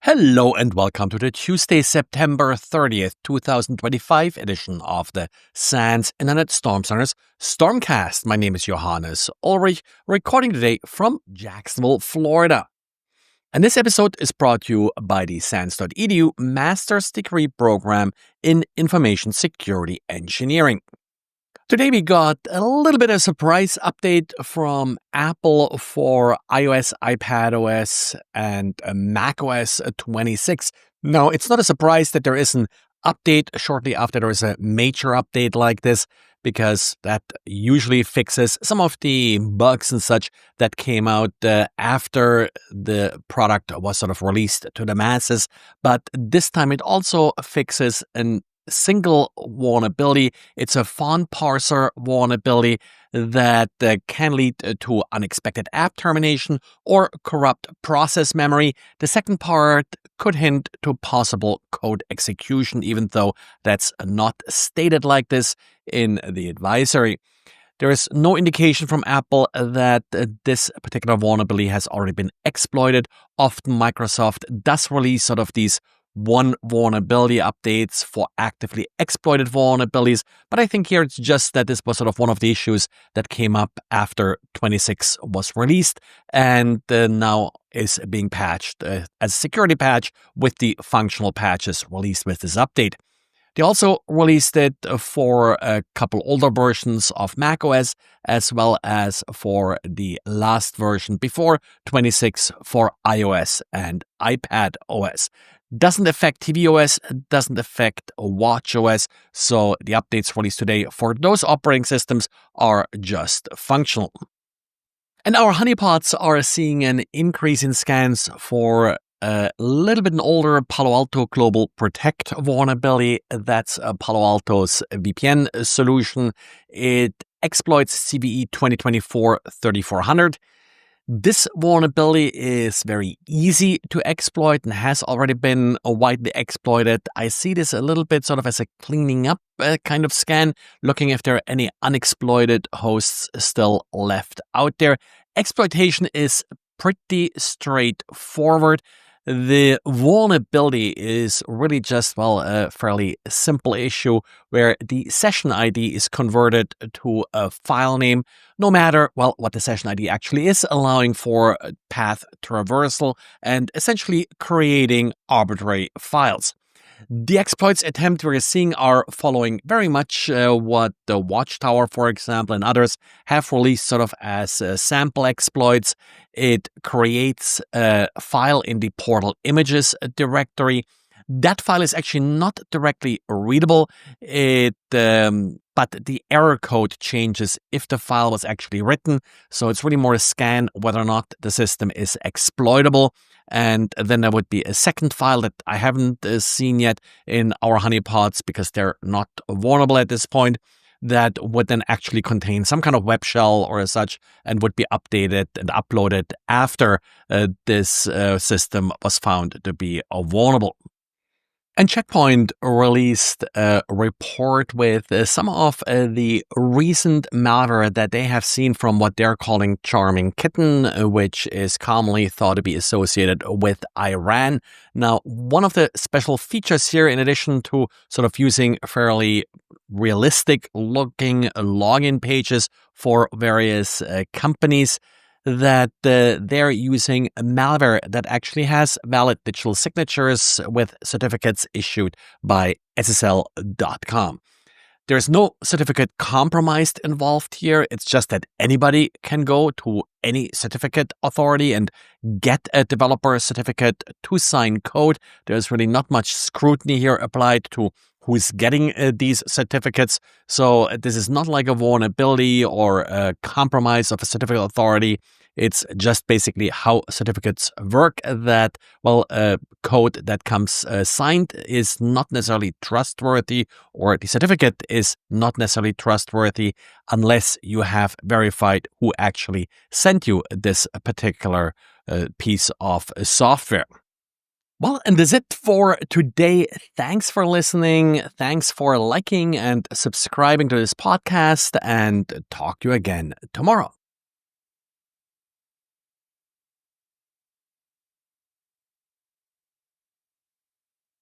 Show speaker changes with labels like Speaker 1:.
Speaker 1: Hello and welcome to the Tuesday, September 30th, 2025 edition of the SANS Internet Storm Center's Stormcast. My name is Johannes Ulrich, recording today from Jacksonville, Florida. And this episode is brought to you by the SANS.edu Master's Degree Program in Information Security Engineering. Today we got a little bit of surprise update from Apple for iOS, iPadOS, and macOS 26. Now, it's not a surprise that there is an update shortly after there is a major update like this, because that usually fixes some of the bugs and such that came out after the product was sort of released to the masses. But this time it also fixes an single vulnerability. It's a font parser vulnerability that can lead to unexpected app termination or corrupt process memory. The second part could hint to possible code execution, even though that's not stated like this in the advisory. There is no indication from Apple that this particular vulnerability has already been exploited. Often Microsoft does release sort of these one vulnerability updates for actively exploited vulnerabilities, but I think here it's just that this was sort of one of the issues that came up after 26 was released and now is being patched as a security patch with the functional patches released with this update. They also released it for a couple older versions of macOS, as well as for the last version before 26 for iOS and iPadOS. Doesn't affect tvOS, doesn't affect watchOS, so the updates released today for those operating systems are just functional. And our honeypots are seeing an increase in scans for a little bit an older Palo Alto Global Protect vulnerability. That's Palo Alto's VPN solution. It exploits CVE 2024-3400. This vulnerability is very easy to exploit and has already been widely exploited. I see this a little bit sort of as a cleaning up kind of scan, looking if there are any unexploited hosts still left out there. Exploitation is pretty straightforward. The vulnerability is really just, a fairly simple issue where the session ID is converted to a file name, no matter, what the session ID actually is, allowing for path traversal and essentially creating arbitrary files. The exploits attempt we're seeing are following very much what the Watchtower, for example, and others have released sort of as sample exploits. It creates a file in the portal images directory. That file is actually not directly readable, but the error code changes if the file was actually written. So it's really more a scan whether or not the system is exploitable. And then there would be a second file that I haven't seen yet in our honeypots because they're not vulnerable at this point, that would then actually contain some kind of web shell or as such and would be updated and uploaded after this system was found to be vulnerable. And Check Point released a report with some of the recent malware that they have seen from what they're calling Charming Kitten, which is commonly thought to be associated with Iran. Now, one of the special features here, in addition to sort of using fairly realistic looking login pages for various companies, that they're using malware that actually has valid digital signatures with certificates issued by SSL.com. There's no certificate compromised involved here. It's just that anybody can go to any certificate authority and get a developer certificate to sign code. There's really not much scrutiny here applied to who's getting these certificates. So this is not like a vulnerability or a compromise of a certificate authority. It's just basically how certificates work, that, code that comes signed is not necessarily trustworthy, or the certificate is not necessarily trustworthy unless you have verified who actually sent you this particular piece of software. Well, and that's it for today. Thanks for listening. Thanks for liking and subscribing to this podcast, and talk to you again tomorrow.